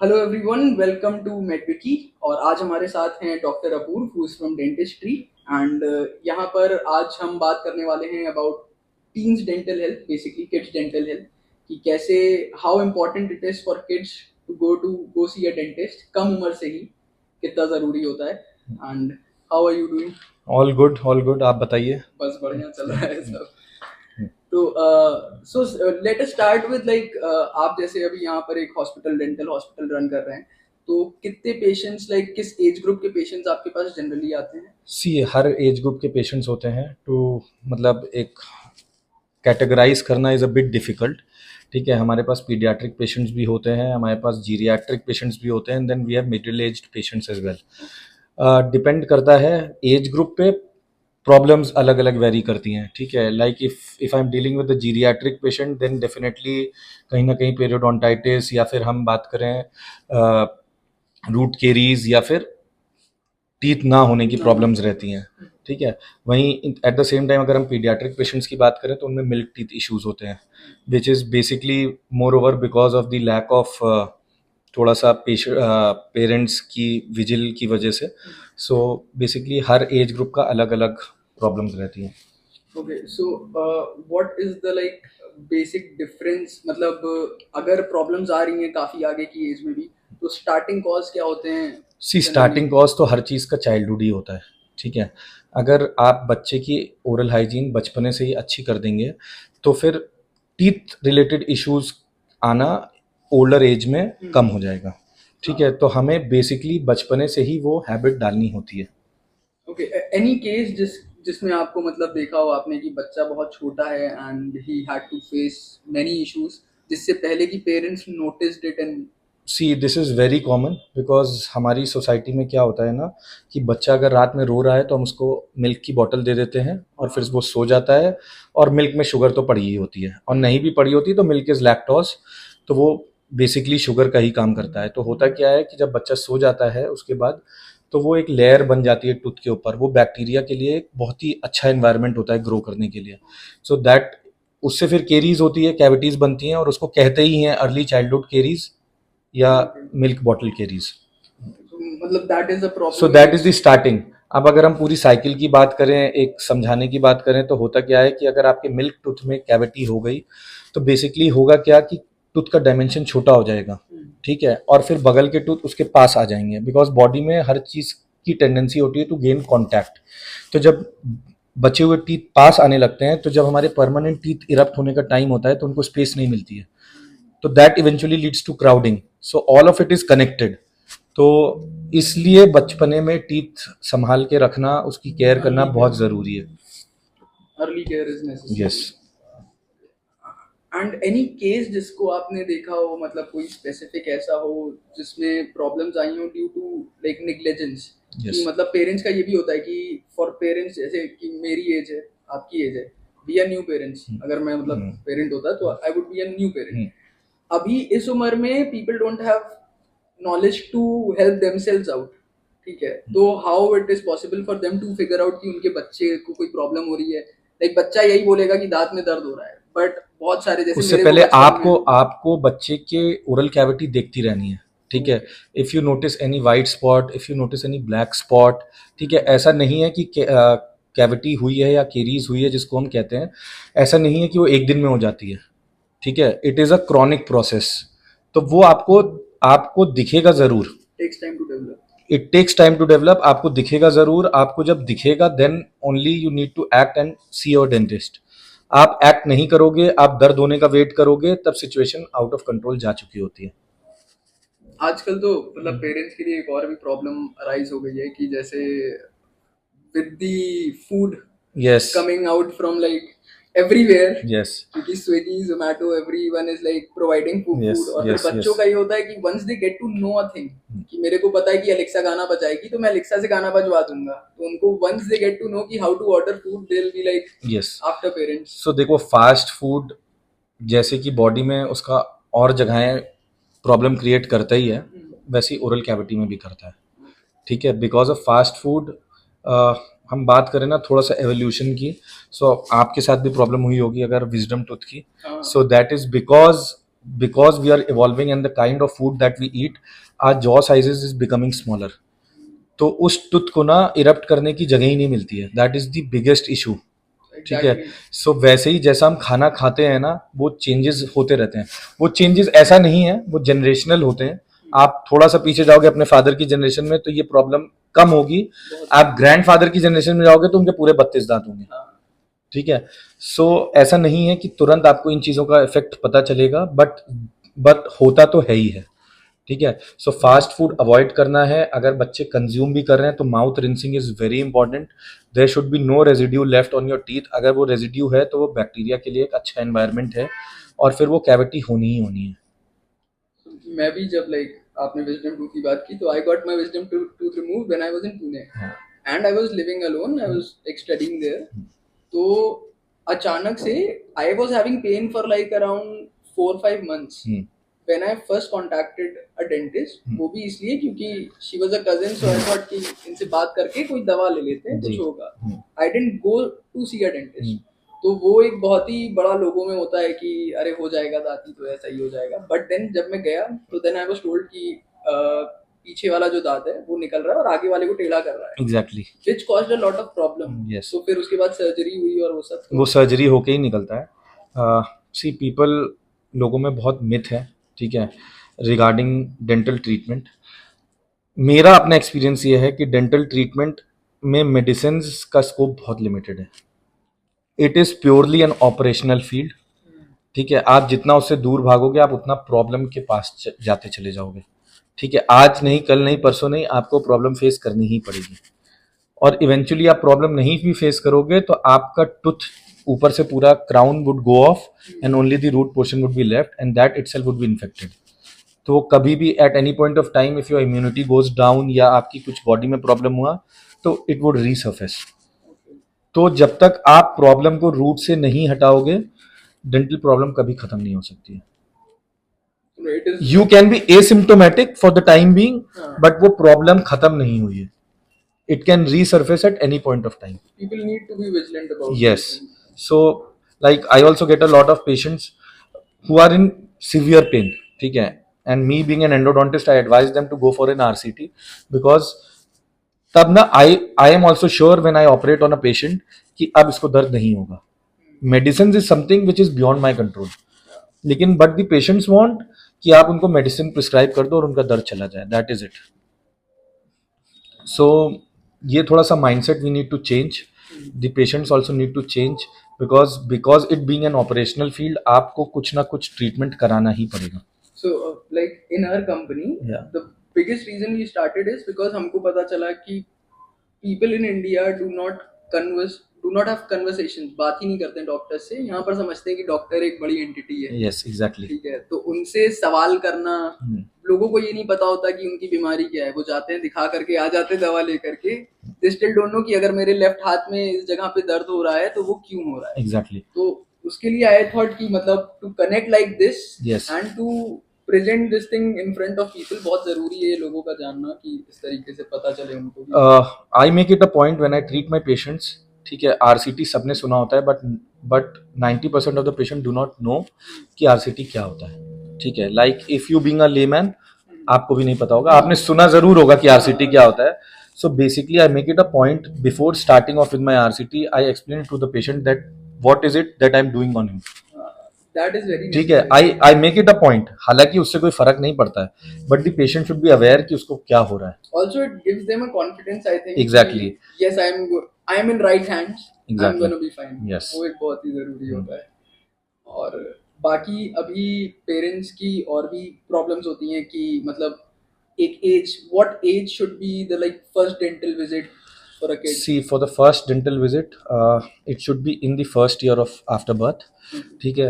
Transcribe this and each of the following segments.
Hello everyone, welcome to MedWiki. और आज हमारे साथ हैं doctor Apurv who is from dentistry. And यहाँ पर आज हम बात करने वाले हैं about teens dental health, basically kids dental health, कि कैसे how important it is for kids to go see a dentist कम उम्र से ही, कितना ज़रूरी होता है। And how are you doing? All good आप बताइए। बस बढ़िया चल रहा है सब। तो so let us start with like, आप जैसे अभी यहाँ पर एक डेंटल हॉस्पिटल रन कर रहे हैं, तो कितने पेशेंट्स, लाइक किस एज ग्रुप के पेशेंट्स आपके पास जनरली आते हैं? सी हर एज ग्रुप के पेशेंट्स होते हैं टू मतलब एक कैटेगराइज करना इज़ अ बिट डिफ़िकल्ट। ठीक है, हमारे पास पीडियाट्रिक पेशेंट्स भी होते हैं, हमारे पास जीरियाट्रिक पेशेंट्स भी होते हैं, then we have middle aged patients as well. Depend करता है एज ग्रुप पे, प्रॉब्लम्स अलग अलग वेरी करती हैं। ठीक है, like if I am dealing with the geriatric patient then definitely कहीं ना कहीं पेरियोडोंटाइटिस या फिर हम बात करें रूट केरीज या फिर टीथ ना होने की प्रॉब्लम्स रहती हैं। ठीक है, वहीं एट द सेम टाइम अगर हम पीडियाट्रिक पेशेंट्स की बात करें तो उनमें मिल्क टीथ इश्यूज होते हैं, which is basically more over because of the lack of थोड़ा सा पेरेंट्स की विजिल की वजह से। सो बेसिकली हर एज ग्रुप का अलग अलग प्रॉब्लम्स रहती हैं। Okay, so what is the like basic difference, मतलब अगर प्रॉब्लम्स आ रही हैं काफी आगे की एज में भी, तो स्टार्टिंग कॉज क्या होते हैं सी जनरली? स्टार्टिंग कॉज तो हर चीज़ का चाइल्डहुड ही होता है। ठीक है, अगर आप बच्चे की ओरल हाइजीन बचपने से ही अच्छी कर देंगे तो फिर टीथ रिलेटेड इश्यूज आना ओल्डर एज में कम हो जाएगा। ठीक है, तो हमें बेसिकली बचपने से ही वो हैबिट डालनी होती है। ओके, एनी केस जिसमें आपको मतलब देखा हो आपने कि बच्चा बहुत छोटा है and he had to face many issues, जिससे पहले की parents noticed it and... see this is very common because हमारी सोसाइटी में क्या होता है ना कि बच्चा अगर रात में रो रहा है तो हम उसको मिल्क की बोतल दे देते हैं और फिर वो सो जाता है। और मिल्क में शुगर तो पड़ी ही होती है, और नहीं भी पड़ी होती तो मिल्क इज़ लैक्टोज, तो वो बेसिकली शुगर का ही काम करता है। तो होता क्या है कि जब बच्चा सो जाता है उसके बाद तो वो एक लेयर बन जाती है टूथ के ऊपर, वो बैक्टीरिया के लिए एक बहुत ही अच्छा एनवायरनमेंट होता है ग्रो करने के लिए। सो दैट उससे फिर केरीज होती है, कैविटीज बनती हैं, और उसको कहते ही हैं अर्ली चाइल्डहुड केरीज या मिल्क बॉटल केरीज। मतलब that is a so problem in that is the it's... starting. अब अगर हम पूरी साइकिल की बात करें, एक समझाने की बात करें, तो होता क्या है कि अगर आपके मिल्क टूथ में कैविटी हो गई तो बेसिकली होगा क्या कि टूथ का डायमेंशन छोटा हो जाएगा। ठीक है, और फिर बगल के टूथ उसके पास आ जाएंगे, बिकॉज बॉडी में हर चीज की टेंडेंसी होती है टू गेन कॉन्टैक्ट। तो जब बचे हुए टीथ पास आने लगते हैं, तो जब हमारे परमानेंट टीथ इरप्ट होने का टाइम होता है तो उनको स्पेस नहीं मिलती है, तो that eventually leads to crowding. So all of it is connected. तो इसलिए बचपने में टीथ संभाल के रखना, उसकी केयर करना बहुत ज़रूरी है। Early care is yes. Necessary. And any case जिसको आपने देखा हो, मतलब कोई स्पेसिफिक ऐसा हो जिसमें प्रॉब्लम्स आई हो ड्यू टू लाइक नेग्लिजेंस, कि यस। मतलब पेरेंट्स का ये भी होता है कि फॉर पेरेंट्स, जैसे कि मेरी एज है, आपकी एज है, बी अ न्यू पेरेंट्स, अगर मैं मतलब पेरेंट होता तो I would be a new parent. अभी इस उम्र में people don't have knowledge to help themselves out. ठीक है, तो how it is possible for them to figure out कि उनके बच्चे को कोई प्रॉब्लम हो रही है? लाइक बच्चा यही बोलेगा कि दांत में दर्द हो रहा है, बट बहुत सारे, जैसे उससे मेरे को पहले बचपन आपको में... आपको बच्चे के ओरल कैविटी देखती रहनी है। ठीक है, if you notice any white spot, if you notice any black spot, ठीक है, ऐसा नहीं है कि कैविटी हुई है या केरीज हुई है जिसको हम कहते हैं, ऐसा नहीं है कि वो एक दिन में हो जाती है। ठीक है, it is a chronic process. तो वो आपको आपको दिखेगा ज़रूर। Takes time to develop. It takes time to develop, आपको दिखेगा ज़रूर। आपको जब दिखेगा then only you need to act and see your dentist. आप एक्ट नहीं करोगे, आप दर्द होने का वेट करोगे, तब सिचुएशन आउट ऑफ कंट्रोल जा चुकी होती है। आजकल तो मतलब पेरेंट्स के लिए एक और भी प्रॉब्लम अराइज हो गई है कि जैसे with the food yes. coming out from like everywhere, yes. क्योंकि Swiggy Zomato everyone is like providing yes. Food, और फिर यस। यस। बच्चों का ये होता है कि once they get to know a thing, कि मेरे को पता है कि अलेक्सा गाना बजाएगी तो मैं अलेक्सा से गाना बजवा दूंगा, तो उनको once they get to know कि how to order food, they will be like yes. After parents. So देखो, फास्ट फूड जैसे कि बॉडी में उसका और जगहें प्रॉब्लम क्रिएट करता ही है, वैसे ही ओरल कैविटी में भी करता है। ठीक है, बिकॉज ऑफ फास्ट फूड। हम बात करें ना थोड़ा सा एवोल्यूशन की, सो आपके साथ भी प्रॉब्लम हुई होगी अगर विजडम टूथ की। हाँ, so that is because because we are evolving and the kind of food that we eat, our jaw sizes is becoming smaller. तो उस टूथ को ना इरप्ट करने की जगह ही नहीं मिलती है. That is the biggest issue. ठीक है. Exactly. सो वैसे ही जैसा हम खाना खाते हैं ना, वो चेंजेस होते रहते हैं. वो चेंजेस ऐसा नहीं है, वो जनरेशनल होते हैं. आप थोड़ा सा पीछे जाओगे अपने फादर की जनरेशन में तो ये प्रॉब्लम कम होगी. आप ग्रैंडफादर की जनरेशन में जाओगे तो उनके पूरे 32 दांत होंगे. हाँ. ठीक है. सो ऐसा नहीं है कि तुरंत आपको इन चीजों का इफेक्ट पता चलेगा, बट होता तो है ही है. ठीक है. सो फास्ट फूड अवॉइड करना है. अगर बच्चे कंज्यूम भी कर रहे हैं तो mouth rinsing is very important. There should be no residue left on your teeth. अगर वो रेजिड्यू है तो वो बैक्टीरिया के लिए एक अच्छा एनवायरनमेंट है और फिर वो कैविटी होनी ही होनी है. मैं भी जब लाइक आपने विजडम टूथ की बात की तो I got my wisdom tooth removed when I was in Pune and I was living alone. I was like studying there. तो अचानक से I was having pain for like around 4-5 months. When I first contacted a dentist, वो भी इसलिए क्योंकि she was a cousin, so I thought कि इनसे बात करके कोई दवा ले लेते हैं, कुछ होगा. I didn't go to see a dentist. तो वो एक बहुत ही बड़ा लोगों में होता है कि अरे हो जाएगा दाती तो ऐसा ही हो जाएगा. बट देन जब मैं गया तो देन आई वाज टोल्ड कि पीछे वाला जो दांत है वो निकल रहा है और आगे वाले को टेढ़ा कर रहा है. Exactly. Which caused a lot of problem. Yes. तो फिर उसके बाद सर्जरी हुई और वो सब. वो सर्जरी होके ही निकलता है. सी पीपल, लोगों में बहुत मिथ है. ठीक है. रिगार्डिंग डेंटल ट्रीटमेंट, मेरा अपना एक्सपीरियंस ये है कि डेंटल ट्रीटमेंट में मेडिसिन का स्कोप बहुत लिमिटेड है. It is purely N operational field. ठीक है. आप जितना उससे दूर भागोगे आप उतना प्रॉब्लम के पास जाते चले जाओगे. ठीक है. आज नहीं, कल नहीं, परसों नहीं, आपको प्रॉब्लम फेस करनी ही पड़ेगी. और इवेंचुअली आप प्रॉब्लम नहीं भी फेस करोगे तो आपका टूथ ऊपर से पूरा crown would go off and only the root portion would be left and that itself would be infected. तो वो कभी भी at any point of time if your immunity goes down या आपकी कुछ बॉडी में प्रॉब्लम हुआ तो इट वुड रीसर्फेस. तो जब तक आप प्रॉब्लम को रूट से नहीं हटाओगे डेंटल प्रॉब्लम कभी खत्म नहीं हो सकती है. You can be asymptomatic for the time being, but वो प्रॉब्लम खत्म नहीं हुई है. It can resurface at any point of time. People need to be vigilant about Yes. So, like I also get a lot of patients who are in severe pain. ठीक है. And me being an endodontist, I advise them to go for an RCT because तब ना I am also sure when I operate on a patient कि अब इसको दर्द नहीं होगा. Medicines is something which is beyond my control. लेकिन but the patients want कि आप उनको medicine prescribe कर दो और उनका दर्द चला जाए. That is it. So ये थोड़ा सा mindset we need to change. The patients also need to change because it being an operational field आपको कुछ ना कुछ ट्रीटमेंट कराना ही पड़ेगा. So like in our company the biggest reason we started is because हमको पता चला कि people in India do not have conversations. बात ही नहीं करते हैं डॉक्टर से. यहाँ पर समझते हैं कि डॉक्टर एक बड़ी एंटिटी है. Yes, exactly. ठीक है. तो उनसे सवाल करना, लोगों को ये नहीं पता होता कि उनकी बीमारी क्या है. वो जाते हैं, दिखा करके आ जाते हैं दवा लेकर के. दे स्टिल डोंट नो कि अगर मेरे लेफ्ट हाथ में इस जगह पे दर्द हो रहा है तो वो क्यों हो रहा है. एग्जैक्टली. तो उसके लिए आई थॉट कि मतलब to connect like this and to present this thing in front of people बहुत जरूरी है लोगों का जानना कि इस तरीके से पता चले उनको. I make it a point when I treat my patients. ठीक है. आरसीटी सबने सुना होता है but 90% of the patient do not know कि आरसीटी क्या होता है. ठीक है. Like if you being a layman आपको भी नहीं पता होगा. आपने सुना जरूर होगा कि आरसीटी क्या होता है. So basically, I make it a point before starting off with my RCT. I explain to the patient that what is it that I'm doing on him. That is very. ठीक है. I make it a point. हालांकि उससे कोई फर्क नहीं पड़ता है, but the patient should be aware कि उसको क्या हो रहा है. Also, it gives them a confidence, I think. Exactly. Yes, I am in right hands. Exactly. I'm gonna be fine. Yes. वो एक बहुत ही जरूरी होता है. और बाकी अभी पेरेंट्स की और भी प्रॉब्लम्स होती हैं कि मतलब एक as, what age should be the like first dental visit for a kid? See, for the first dental visit, it should be in the first year of after birth. ठीक है.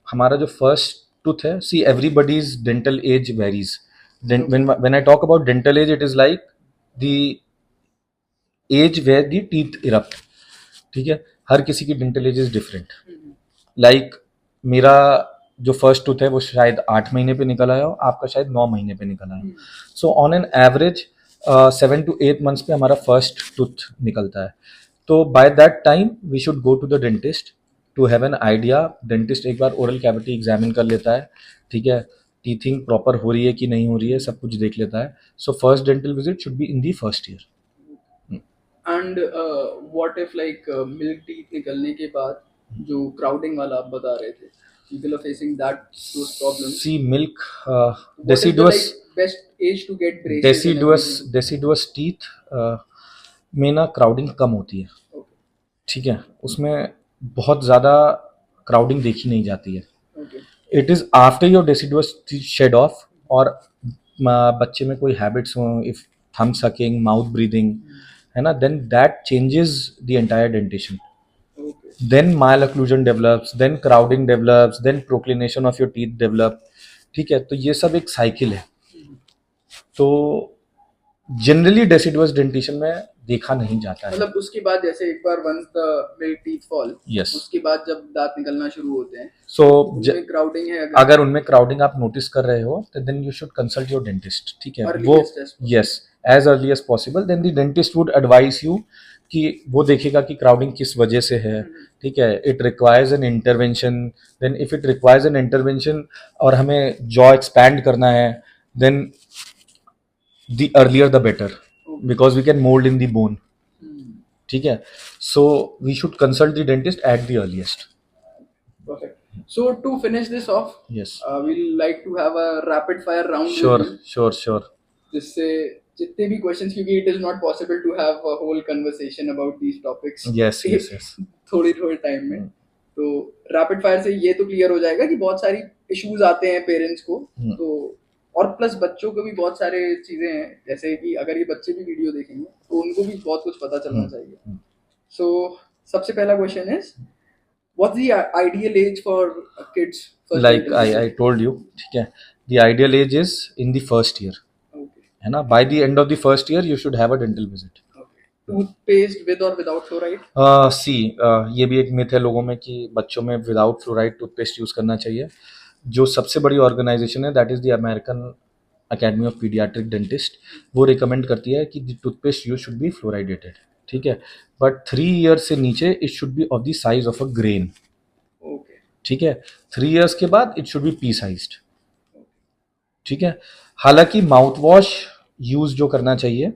हमारा जो first tooth है, see everybody's dental age varies. Then when I talk about dental age, it is like the age where the teeth erupt. ठीक है. हर किसी की dental age is different. Like मेरा जो फर्स्ट टूथ है वो शायद 8 महीने पे निकल आया हो, आपका शायद 9 महीने पे निकल आया. So on an average 7 to 8 months पे हमारा फर्स्ट टूथ निकलता है. तो by that time we should go to the dentist to have an idea, dentist एक बार ओरल कैविटी एग्जामिन कर लेता है, ठीक है, टीथिंग प्रॉपर हो रही है कि नहीं हो रही है, सब कुछ देख लेता है. So first dental visit should be in the first year. And what if like milk teeth निकलने के बाद जो क्राउडिंग वाला आप बता रहे थे, people are facing those problems. See milk, What is the deciduous like best age to get braces and everything? Deciduous teeth में ना क्राउडिंग कम होती है, Okay, ठीक है, उसमें बहुत ज़्यादा क्राउडिंग देखी नहीं जाती है. okay, it is after your deciduous shed off, और बच्चे में कोई हैबिट्स हो, इफ थम सकिंग, माउथ ब्रीदिंग, है ना, then that changes the entire dentition. okay. Then malocclusion develops, then crowding develops, then proclination of your teeth develop. ठीक है, तो ये सब एक साइकिल है. तो जनरली डेसिडुअस डेंटिशन में देखा नहीं जाता है. मतलब उसके बाद जैसे एक बार once the milk teeth fall, Yes. उसके बाद जब दांत निकलना शुरू होते हैं, सो उनमें क्राउडिंग है अगर उनमें क्राउडिंग आप नोटिस कर रहे हो, तो then you should consult your dentist. ठीक है, वो earliest as possible. Yes, as early as possible. Then the dentist would advise you कि वो देखेगा कि क्राउडिंग किस वजह से है. ठीक है, it requires an intervention. Then if it requires an intervention और हमें जॉ एक्सपैंड करना है, then the earlier the better, because we can mould in the bone. ठीक है, so we should consult the dentist at the earliest. Perfect. So to finish this off, Yes. we'll like to have a rapid fire round with Sure, you, sure. जिससे जितने भी questions, क्योंकि it is not possible to have a whole conversation about these topics Yes. थोड़ी time में. तो rapid fire से ये तो क्लियर हो जाएगा कि बहुत सारी इश्यूज आते हैं पेरेंट्स को, तो और प्लस बच्चों को भी बहुत सारे चीजें हैं, जैसे कि अगर ये बच्चे भी वीडियो देखेंगे तो उनको भी बहुत कुछ पता चलना चाहिए. सो सबसे पहला question is, what's the ideal age for kids first Like dental visit? I told you, ठीक है, the ideal age is in the first year, Okay, है ना. By the end of the first year you should have a dental visit. okay. Toothpaste with or without fluoride? सी ये भी एक myth है लोगों में कि बच्चों में विदाउट फ्लोराइड टूथपेस्ट यूज़ करना चाहिए. जो सबसे बड़ी ऑर्गेनाइजेशन है, that is the American Academy of Pediatric Dentist, वो रिकमेंड करती है कि the toothpaste use should be fluoridated. ठीक है, बट 3 ईयर्स से नीचे it should be of the size of a grain. Okay, ठीक है, 3 ईयर्स के बाद it should be pea sized. ठीक है, हालांकि माउथ वॉश यूज जो करना चाहिए,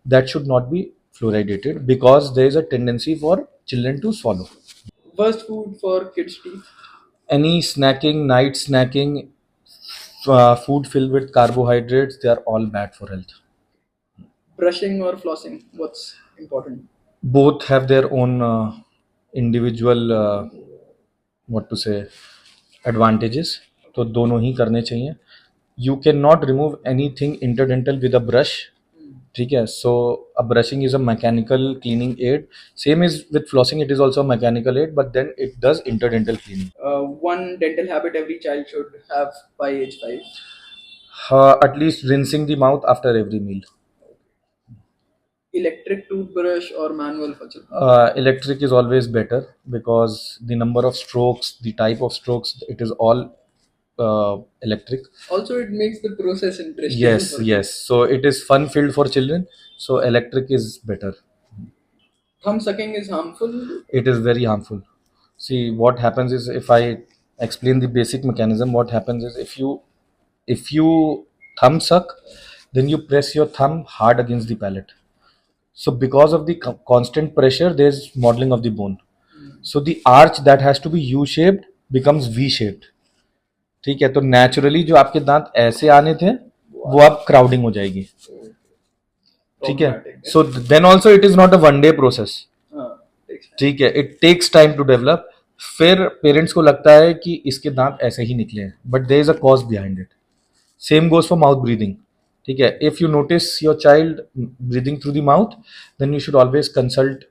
that should not be fluoridated because there is a tendency for children to swallow. worst food for kids teeth? Any snacking, night snacking, food filled with carbohydrates, they are all bad for health. Brushing or flossing, what's important? Both have their own individual what to say advantages, तो दोनों ही करने चाहिए. You cannot remove anything interdental with a brush. ठीक है, so a brushing is a mechanical cleaning aid. Same is with flossing, it is also a mechanical aid, but then it does interdental cleaning. One dental habit every child should have by age 5? At least rinsing the mouth after every meal. Electric toothbrush or manual for children? Electric is always better because the number of strokes, the type of strokes, it is all electric. Also it makes the process interesting. Yes, so it is fun filled for children, so electric is better. Thumb sucking is harmful? It is very harmful. See, what happens is, if I explain the basic mechanism, what happens is, if you thumb suck, then you press your thumb hard against the palate. So because of the constant pressure, there's modeling of the bone. So the arch that has to be U-shaped becomes V-shaped. ठीक है, तो naturally जो आपके दांत ऐसे आने थे, वो अब क्राउडिंग हो जाएगी. ठीक है, so then also it is not a one day process. ठीक है, it takes time to develop. फिर पेरेंट्स को लगता है कि इसके दांत ऐसे ही निकले हैं, but there is a cause behind it. Same goes for mouth breathing. ठीक है, if you notice your child breathing through the mouth, then you should always consult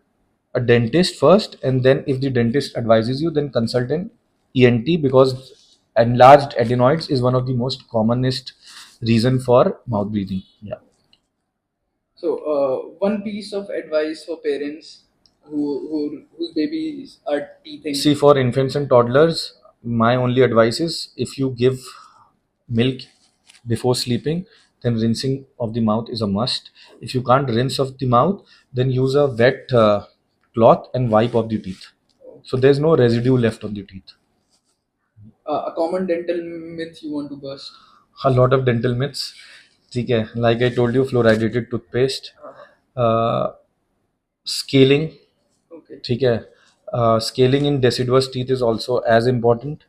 a dentist first, and then if the dentist advises you, then consult an ENT, because enlarged adenoids is one of the most commonest reason for mouth breathing. Yeah. So one piece of advice for parents whose babies are teething. See, for infants and toddlers, my only advice is, if you give milk before sleeping, then rinsing of the mouth is a must. If you can't rinse of the mouth, then use a wet cloth and wipe off the teeth. So there's no residue left on the teeth. A common dental myth you want to burst? A lot of dental myths. ठीक है, like I told you, fluoridated toothpaste, scaling. Okay. ठीक है, scaling in deciduous teeth is also as important.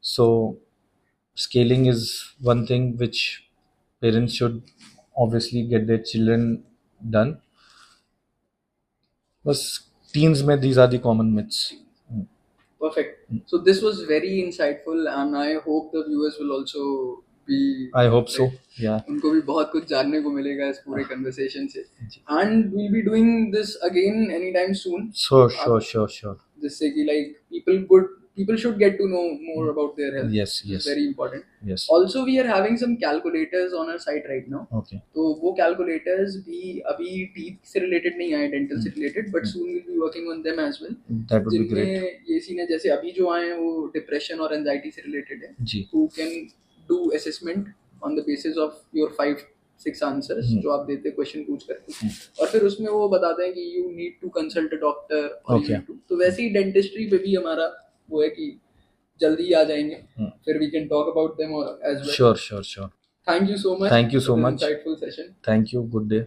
So scaling is one thing which parents should obviously get their children done. बस teens में these are the common myths. Perfect. So this was very insightful, and I hope the viewers will also be. I hope so. Yeah. उनको भी बहुत कुछ जानने को मिलेगा इस पूरे conversation से. And we'll be doing this again anytime soon. Sure. जिससे कि like people should get to know more about their health. Yes. It's very important. Yes. Also, we are having some calculators on our site right now. Okay. तो वो calculators भी अभी teeth से related नहीं आए, dental से related, but soon we'll be working on them as well. That would be great. जिनमें ये सीन है, जैसे अभी जो आए हैं वो depression और anxiety से related है. जी. Who can do assessment on the basis of your 5-6 answers जो आप देते हैं क्वेश्चन पूछ करके, और फिर उसमें वो बताते हैं कि you need to consult a doctor और Okay. तो वैसे ही डेंटिस्ट्री पे भी हमारा वो है कि जल्दी आ जाएंगे, फिर we can talk about them as well. Sure. Thank you so much. Thank you so much. Insightful session. Thank you. Good day.